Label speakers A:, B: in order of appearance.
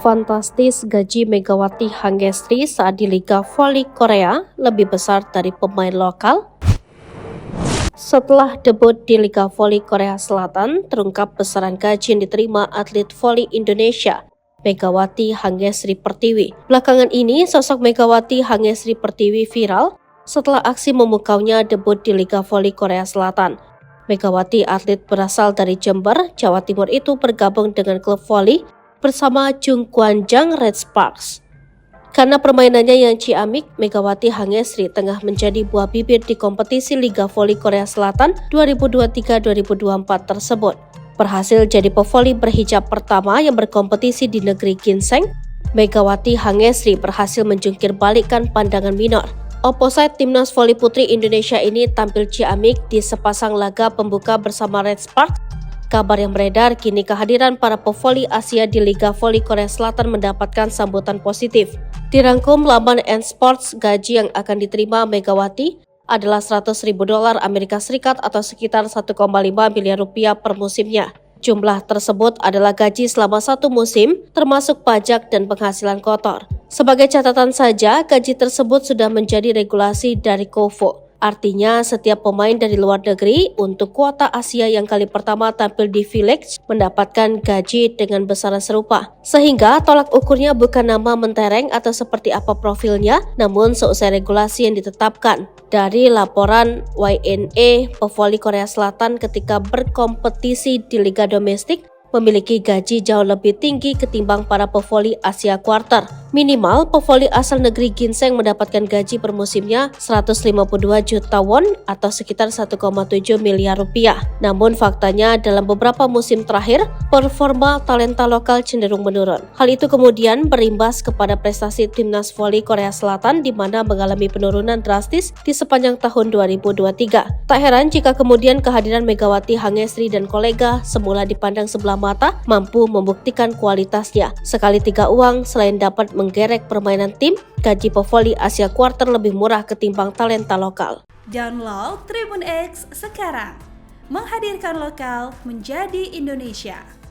A: Fantastis gaji Megawati Hangestri saat di Liga Voli Korea lebih besar dari pemain lokal. Setelah debut di Liga Voli Korea Selatan, terungkap besaran gaji yang diterima atlet voli Indonesia, Megawati Hangestri Pertiwi. Belakangan ini, sosok Megawati Hangestri Pertiwi viral setelah aksi memukaunya debut di Liga Voli Korea Selatan. Megawati, atlet berasal dari Jember, Jawa Timur itu bergabung dengan klub voli bersama Jungkwanjang Red Sparks. Karena permainannya yang ciamik, Megawati Hangestri tengah menjadi buah bibir di kompetisi Liga Voli Korea Selatan 2023-2024 tersebut. Berhasil jadi pevoli berhijab pertama yang berkompetisi di negeri ginseng, Megawati Hangestri berhasil menjungkir balikkan pandangan minor. Opposite timnas voli putri Indonesia ini tampil ciamik di sepasang laga pembuka bersama Red Sparks. Kabar yang beredar kini kehadiran para pevoli Asia di Liga Voli Korea Selatan mendapatkan sambutan positif. Dirangkum laman N-Sports, gaji yang akan diterima Megawati adalah $100.000 Amerika Serikat atau sekitar 1,5 miliar rupiah per musimnya. Jumlah tersebut adalah gaji selama satu musim, termasuk pajak dan penghasilan kotor. Sebagai catatan saja, gaji tersebut sudah menjadi regulasi dari KOFO. Artinya, setiap pemain dari luar negeri untuk kuota Asia yang kali pertama tampil di V-League mendapatkan gaji dengan besaran serupa. Sehingga tolak ukurnya bukan nama mentereng atau seperti apa profilnya, namun seusai regulasi yang ditetapkan. Dari laporan YNE, pevoli Korea Selatan ketika berkompetisi di liga domestik memiliki gaji jauh lebih tinggi ketimbang para pevoli Asia Quarter. Minimal, pevoli asal negeri ginseng mendapatkan gaji per musimnya 152 juta won atau sekitar 1,7 miliar rupiah. Namun faktanya dalam beberapa musim terakhir, performa talenta lokal cenderung menurun. Hal itu kemudian berimbas kepada prestasi timnas voli Korea Selatan di mana mengalami penurunan drastis di sepanjang tahun 2023. Tak heran jika kemudian kehadiran Megawati Hangestri dan kolega semula dipandang sebelah mata mampu membuktikan kualitasnya. Sekali tiga uang, selain dapat menggerek permainan tim, gaji pevoli Asia Quarter lebih murah ketimbang talenta lokal.
B: Download Tribun X sekarang, menghadirkan lokal menjadi Indonesia.